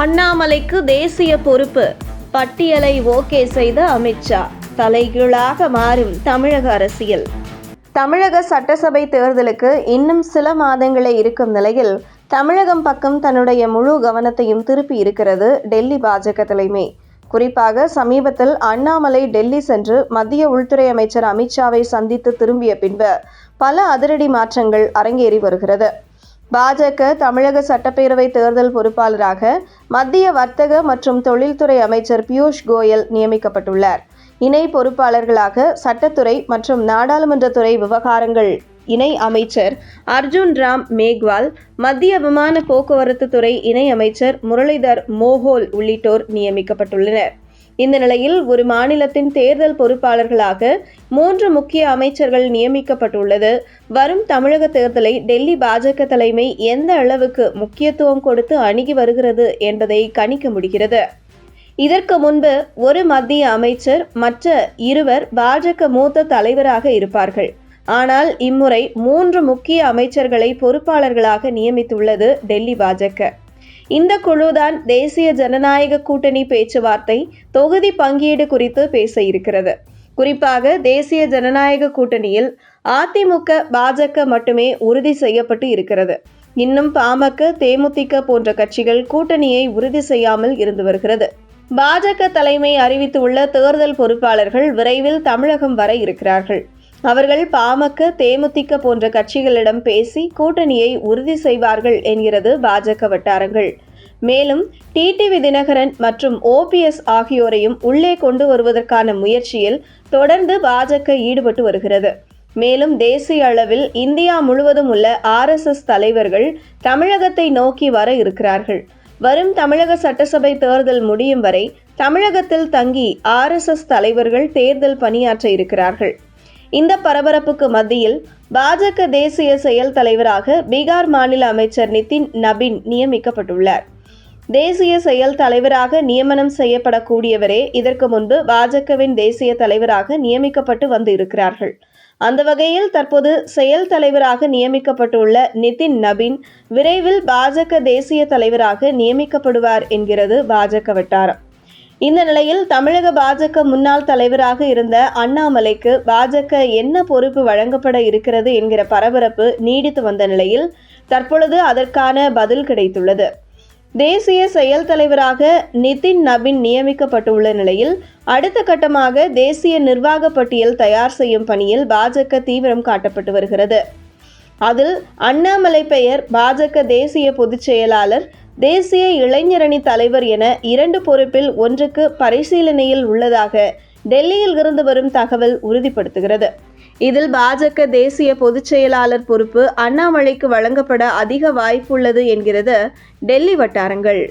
அண்ணாமலைக்கு தேசிய பொறுப்பு பட்டியலை ஓகே செய்த அமித்ஷா. தலைகீழாக மாறும் தமிழக அரசியல். தமிழக சட்டசபை தேர்தலுக்கு இன்னும் சில மாதங்களே இருக்கும் நிலையில் தமிழகம் பக்கம் தன்னுடைய முழு கவனத்தையும் திருப்பி இருக்கிறது டெல்லி பாஜக தலைமை. குறிப்பாக சமீபத்தில் அண்ணாமலை டெல்லி சென்று மத்திய உள்துறை அமைச்சர் அமித்ஷாவை சந்தித்து திரும்பிய பின்பு பல அதிரடி மாற்றங்கள் அரங்கேறி வருகிறது. பாஜக தமிழக சட்டப்பேரவை தேர்தல் பொறுப்பாளராக மத்திய வர்த்தக மற்றும் தொழில்துறை அமைச்சர் பியூஷ் கோயல் நியமிக்கப்பட்டுள்ளார். இணை பொறுப்பாளர்களாக சட்டத்துறை மற்றும் நாடாளுமன்றத்துறை விவகாரங்கள் இணை அமைச்சர் அர்ஜுன் ராம் மேக்வால், மத்திய விமான போக்குவரத்து துறை இணை அமைச்சர் முரளிதர் மோஹோல் உள்ளிட்டோர் நியமிக்கப்பட்டுள்ளனர். இந்த நிலையில் ஒரு மாநிலத்தின் தேர்தல் பொறுப்பாளர்களாக 3 முக்கிய அமைச்சர்கள் நியமிக்கப்பட்டுள்ளது. வரும் தமிழக தேர்தலை டெல்லி பாஜக தலைமை எந்த அளவுக்கு முக்கியத்துவம் கொடுத்து அணுகி வருகிறது என்பதை கணிக்க முடிகிறது. இதற்கு முன்பு ஒரு மத்திய அமைச்சர், மற்ற இருவர் பாஜக மூத்த தலைவராக இருப்பார்கள். ஆனால் இம்முறை 3 முக்கிய அமைச்சர்களை பொறுப்பாளர்களாக நியமித்துள்ளது டெல்லி பாஜக. இந்த குழுதான் தேசிய ஜனநாயக கூட்டணி பேச்சுவார்த்தை, தொகுதி பங்கீடு குறித்து பேச இருக்கிறது. குறிப்பாக தேசிய ஜனநாயக கூட்டணியில் அதிமுக, பாஜக மட்டுமே உறுதி செய்யப்பட்டு இருக்கிறது. இன்னும் பாமக, தேமுதிக போன்ற கட்சிகள் கூட்டணியை உறுதி செய்யாமல் இருந்து வருகிறது. பாஜக தலைமை அறிவித்துள்ள தேர்தல் பொறுப்பாளர்கள் விரைவில் தமிழகம் வர இருக்கிறார்கள். அவர்கள் பாமக, தேமுதிக போன்ற கட்சிகளிடம் பேசி கூட்டணியை உறுதி செய்வார்கள் என்கிறது பாஜக வட்டாரங்கள். மேலும் டிடிவி தினகரன் மற்றும் ஓபிஎஸ் ஆகியோரையும் உள்ளே கொண்டு வருவதற்கான முயற்சியில் தொடர்ந்து பாஜக ஈடுபட்டு வருகிறது. மேலும் தேசிய அளவில் இந்தியா முழுவதும் உள்ள RSS தலைவர்கள் தமிழகத்தை நோக்கி வர இருக்கிறார்கள். வரும் தமிழக சட்டசபை தேர்தல் முடியும் வரை தமிழகத்தில் தங்கி RSS தலைவர்கள் தேர்தல் பணியாற்ற இருக்கிறார்கள். இந்த பரபரப்புக்கு மத்தியில் பாஜக தேசிய செயல் தலைவராக பீகார் மாநில அமைச்சர் நிதின் நபின் நியமிக்கப்பட்டுள்ளார். தேசிய செயல் தலைவராக நியமனம் செய்யப்படக்கூடியவரே இதற்கு முன்பு பாஜகவின் தேசிய தலைவராக நியமிக்கப்பட்டு வந்து இருக்கிறார்கள். அந்த வகையில் தற்போது செயல் தலைவராக நியமிக்கப்பட்டுள்ள நிதின் நபின் விரைவில் பாஜக தேசிய தலைவராக நியமிக்கப்படுவார் என்கிறது பாஜக வட்டாரம். இந்த நிலையில் தமிழக பாஜக முன்னாள் தலைவராக இருந்த அண்ணாமலைக்கு பாஜக என்ன பொறுப்பு வழங்கப்பட இருக்கிறது என்கிற பரபரப்பு நீடித்து வந்த நிலையில் தற்பொழுது அதற்கான பதில் கிடைத்துள்ளது. தேசிய செயல் தலைவராக நிதின் நபின் நியமிக்கப்பட்டுள்ள நிலையில் அடுத்த கட்டமாக தேசிய நிர்வாக பட்டியல் தயார் செய்யும் பணியில் பாஜக தீவிரம் காட்டப்பட்டு வருகிறது. அதில் அண்ணாமலை பெயர் பாஜக தேசிய பொதுச் செயலாளர், தேசிய இளைஞரணி தலைவர் என 2 பொறுப்பில் ஒன்றுக்கு பரிசீலனையில் உள்ளதாக டெல்லியில் இருந்து வரும் தகவல் உறுதிப்படுத்துகிறது. இதில் பாஜக தேசிய பொதுச் செயலாளர் பொறுப்பு அண்ணாமலைக்கு வழங்கப்பட அதிக வாய்ப்புள்ளது என்கிறது டெல்லி வட்டாரங்கள்.